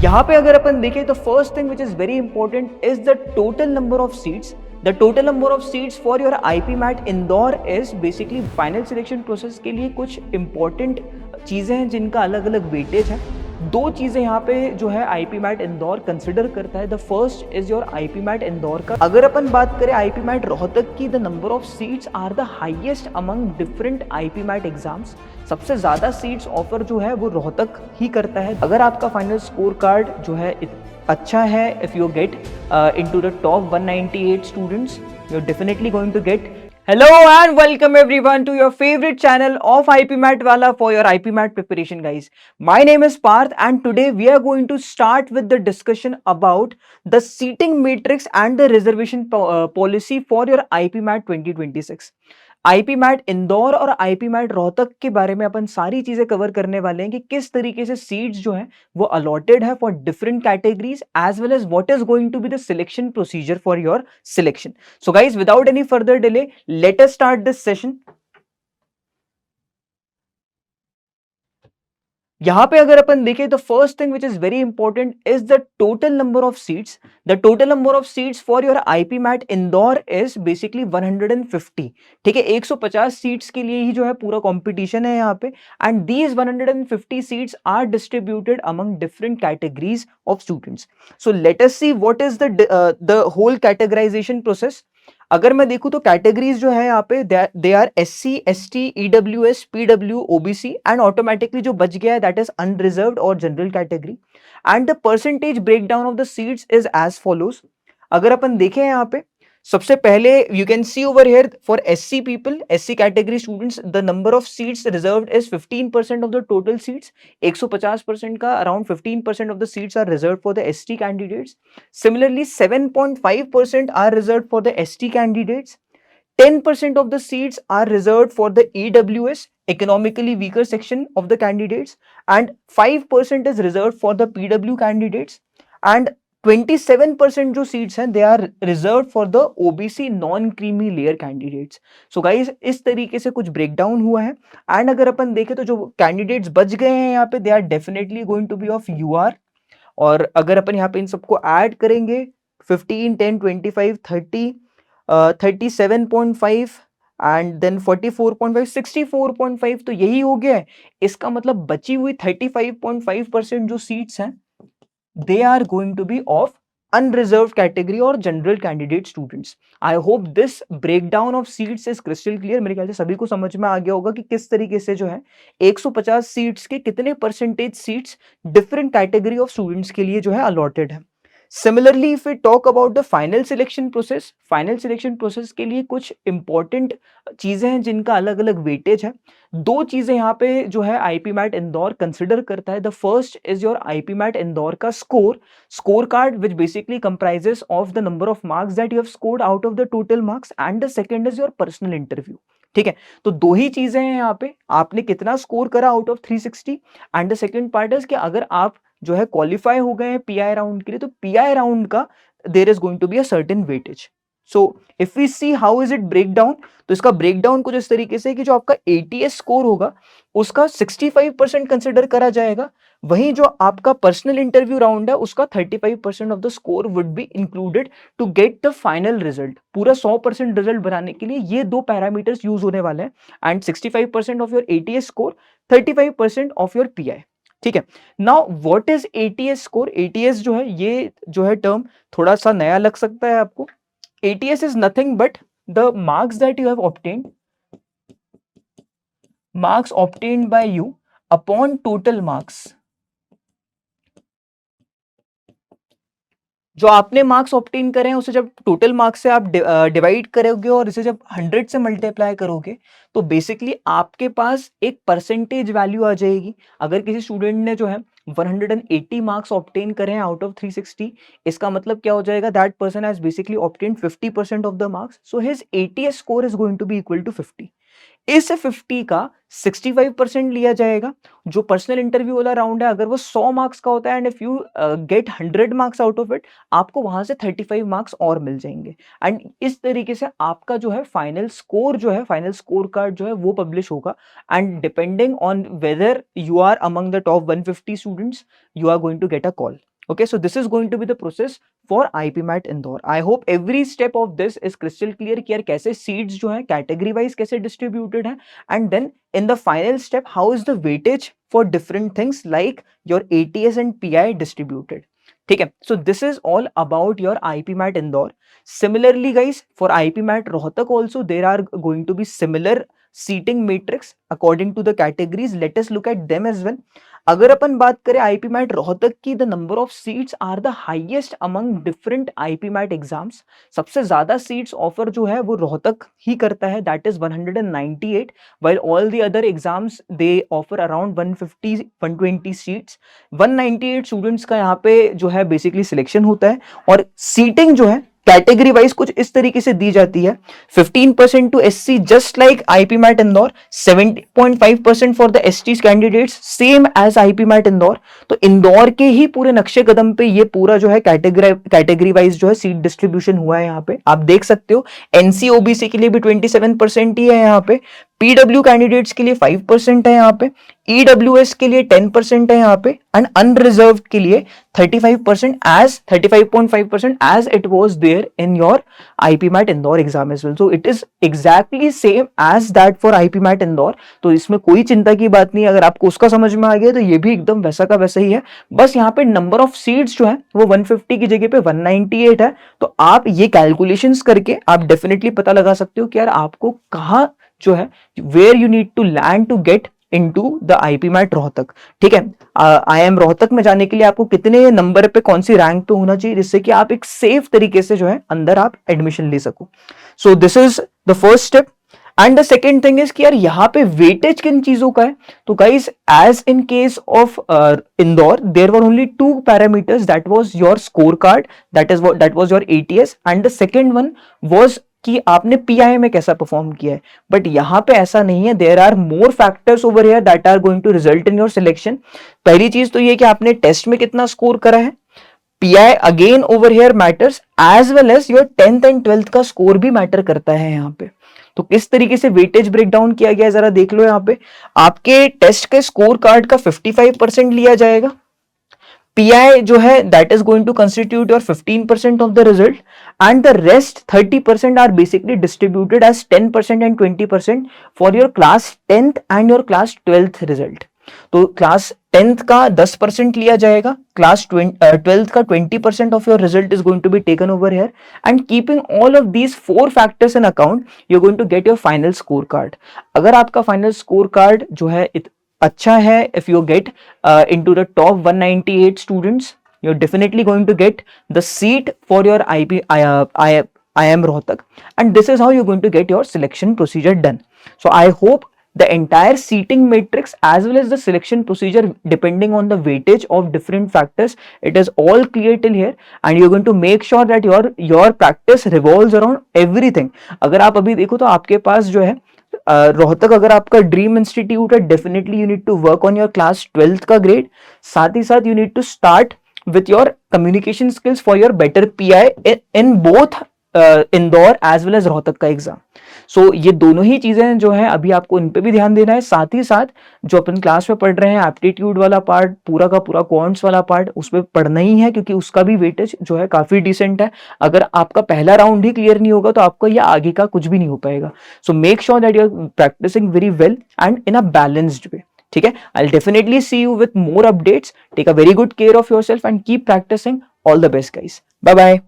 यहाँ पे अगर अपन देखें तो first thing which is very important is the total number of seats. The total number of seats for your IPMAT Indore is basically final selection process के लिए कुछ इंपॉर्टेंट चीज़ें हैं जिनका अलग अलग वेटेज है. दो चीज़ें यहाँ पे जो है आईपी मैट इंदौर कंसिडर करता है. The first is your IPMAT Indore का. अगर अपन बात करें आईपी मैट रोहतक की, the number of seats are the highest among different IPMAT exams. सबसे ज़्यादा सीट्स ऑफर जो है वो रोहतक ही करता है. अगर आपका फाइनल स्कोर कार्ड जो है अच्छा है, if you get into the top 198 students, you are definitely going to get. Hello and welcome everyone to your favorite channel of IP Mat Wala for your IP Mat preparation, guys. My name is Parth and today we are going to start with the discussion about the seating matrix and the reservation policy for your IP Mat 2026. IPMAT Indore और IPMAT Rohtak के बारे में अपन सारी चीजें cover करने वाले हैं कि किस तरीके से सीट्स जो है वो अलॉटेड है for different categories as well as what is going to be the selection procedure for your selection. So guys, without any further delay, let us start this session. यहाँ पे अगर अपन देखें तो first thing which is very important is the total number of seats. The total number of seats for your IPMAT Indore is basically 150. ठीक है, 150 seats के लिए ही जो है पूरा कंपटीशन है यहाँ पे. And these 150 seats are distributed among different categories of students. So let us see what is the whole categorization process. अगर मैं देखूं तो कैटेगरीज जो है यहाँ पे they are SC, ST, EWS, PW, OBC and automatically जो बच गया है दैट इज अनरिजर्व्ड और general category. And the percentage breakdown of the seats is as follows. अगर अपन देखें यहाँ पे सबसे पहले you can see over here for SC people, SC category students, the number of seats reserved is 15% of the total seats. 150% का around 15% of the seats are reserved for the ST candidates. Similarly, 7.5% are reserved for the ST candidates. 10% of the seats are reserved for the EWS, economically weaker section of the candidates, and 5% is reserved for the PW candidates, and 27% जो seats हैं they are reserve for the OBC non creamy layer candidates. So guys, इस तरीके से कुछ breakdown हुआ है. And अगर अपन देखें तो जो कैंडिडेट्स बच गए हैं यहाँ पे they are definitely going to be of UR. और अगर अपन यहाँ पे इन सबको ऐड करेंगे 15, 10, 25, 30, 37.5 एंड देन 44.5, 64.5, तो यही हो गया है. इसका मतलब बची हुई 35.5% जो सीट्स हैं they are going to be of unreserved category और general candidate students. I hope this breakdown of seats is crystal clear. मेरे ख्याल से सभी को समझ में आ गया होगा कि किस तरीके से जो है 150 सीट्स के कितने percentage seats different category of students के लिए जो है अलॉटेड है. Similarly if we talk about the final selection process, final selection process के लिए कुछ इंपॉर्टेंट चीजें हैं जिनका अलग अलग वेटेज है. दो चीजें यहाँ पे जो है आईपी मैट इंदौर कंसिडर करता है. The first is your IPMAT Indore का score card which basically comprises of the number of marks that you have scored out of the total marks, and the second is your personal interview. ठीक है, तो दो ही चीजें हैं यहाँ पे, आपने कितना स्कोर करा out of 360, and the second part is कि अगर आप जो है क्वालिफाई हो गए हैं PI राउंड के लिए, तो PI राउंड का there is going to be a certain weightage. So if we see how is it break down, तो इसका ब्रेक डाउन कुछ इस तरीके से कि जो आपका ATS स्कोर होगा उसका 65% कंसिडर करा जाएगा. वहीं जो आपका पर्सनल इंटरव्यू राउंड है उसका 35% of the score would be included to get the final result. पूरा 100% रिजल्ट बनाने के लिए ये दो पैरामीटर्स यूज होने वाले हैं. And 65% of your ATS score, 35% of your PI. ठीक है, now what is ATS score. ATS जो है ये जो है टर्म थोड़ा सा नया लग सकता है आपको. ATS is nothing but the marks that you have obtained, marks obtained by you upon total marks. जो आपने मार्क्स ऑब्टेन करे हैं उसे जब टोटल मार्क्स से आप डिवाइड करोगे और इसे जब 100 से मल्टीप्लाई करोगे तो बेसिकली आपके पास एक परसेंटेज वैल्यू आ जाएगी. अगर किसी स्टूडेंट ने जो है 180 मार्क्स ऑब्टेन करे हैं आउट ऑफ 360, इसका मतलब क्या हो जाएगा, that person has basically obtain 50% of the marks, so his ATS score is going to be equal to 50. इस 50 का 65% लिया जाएगा। जो पर्सनल इंटरव्यू वाला राउंड है, अगर वो 100 मार्क्स का होता है and if you get 100 marks out of it, आपको वहां से 35 मार्क्स और मिल जाएंगे। एंड इस तरीके से आपका जो है फाइनल स्कोर जो है, फाइनल स्कोर कार्ड जो है वो पब्लिश होगा। And depending on whether you are among the top 150 students, you are going to get a call. Okay, so this is going to be the process for IPMAT Indore. I hope every step of this is crystal clear कि यार कैसे seats जो है category wise कैसे distributed है, and then in the final step how is the weightage for different things like your ATS and PI distributed. ठीक है, so this is all about your IPMAT Indore. Similarly guys, for IPMAT Rohtak also there are going to be similar seating matrix according to the categories. Let us look at them as well. अगर अपन बात करें IPMAT Rohtak की, the number of seats are the highest among different IPMAT exams. सबसे ज्यादा seats offer जो है वो रोहतक ही करता है, that is 198, while all the other exams they offer around 150 120 seats. 198 students का यहाँ पे जो है बेसिकली सिलेक्शन होता है, और सीटिंग जो है कैटेगरी वाइज कुछ इस तरीके से दी जाती है। 15% to SC just like IPMAT Indore, 70.5% for the ST candidates same as IPMAT Indore. तो इंदौर के ही पूरे नक्शे कदम पे ये पूरा जो है कैटेगरी वाइज जो है सीट डिस्ट्रीब्यूशन हुआ है। यहाँ पे आप देख सकते हो NC OBC के लिए भी 27% ही है यहाँ पे, PW कैंडिडेट्स के लिए 5% है यहाँ पे, EWS के लिए 10% है यहाँ पे, एंड अनरिजर्व के लिए 35% as 35.5% as it was there in your IPMAT Indore exam as well. So it is exactly same as that for IPMAT Indore. तो इसमें कोई चिंता की बात नहीं, अगर आपको उसका समझ में आ गया तो ये भी एकदम वैसा का वैसा ही है। बस यहाँ पे नंबर ऑफ सीट्स जो है वो 150 की जगह पे 198 है। तो आप ये कैलकुलेशंस करके आप डेफिनेटली पता लगा सकते हो कि यार आपको कहाँ जो है where you need to land to get into the IPMAT Rohtak. ठीक है, IIM रोहतक में जाने के लिए आपको कितने नंबर पे कौन सी रैंक पे होना चाहिए, जिससे कि आप एक सेफ तरीके से जो है अंदर आप एडमिशन ले सको। So this is the first step. And the second thing is कि यार यहाँ पे वेटेज किन चीजों का है। तो guys as in case of Indore there were only 2 parameters, that was your score card, that was your ATS, and the second one was कि आपने PI में कैसा परफॉर्म किया है। बट यहाँ पे ऐसा नहीं है, there are more factors over here that are going to result in your selection. पहली चीज तो ये कि आपने टेस्ट में कितना स्कोर करा है, PI again over here matters, as well as your 10th and 12th का स्कोर भी मैटर करता है यहाँ पे। तो किस तरीके से वेटेज ब्रेकडाउन किया गया है जरा देख लो। यहाँ पे आपके टेस्ट के स्कोर कार्ड का 55% लिया जाएगा, PI जो है that is going to constitute your 15% of the result, and the rest 30% are basically distributed as 10% and 20% for your class 10th and your class 12th result. तो क्लास 10th का 10% लिया जाएगा, class 12th का 20% of your result is going to be taken over here, and keeping all of these 4 factors in account, you're going to get your final scorecard. अगर आपका final scorecard जो है अच्छा है, if you get into the top 198 students, you're definitely going to get the seat for your IIM Rohtak, and this is how you're going to get your selection procedure done. So I hope the entire seating matrix as well as the selection procedure depending on the weightage of different factors, it is all clear till here, and you're going to make sure that your practice revolves around everything. अगर आप अभी देखो तो आपके पास जो है रोहतक अगर आपका ड्रीम इंस्टीट्यूट है, definitely you need to work on your class 12th का ग्रेड, साथ ही साथ you need to start with your communication skills for your better PI in both Indore as well as Rohtak का एग्जाम। सो ये दोनों ही चीजें जो है अभी आपको इन पे भी ध्यान देना है। साथ ही साथ जो अपन क्लास में पढ़ रहे हैं एप्टीट्यूड वाला पार्ट, पूरा का पूरा क्वांट्स वाला पार्ट, उस पर पढ़ना ही है, क्योंकि उसका भी वेटेज जो है काफी डिसेंट है। अगर आपका पहला राउंड ही क्लियर नहीं होगा तो आपको ये आगे का कुछ भी नहीं हो पाएगा। So make sure that you are practicing very well and in a balanced way. ठीक है, I will definitely see you with more updates. Take a very good care of yourself and keep practicing. All the best guys, bye bye.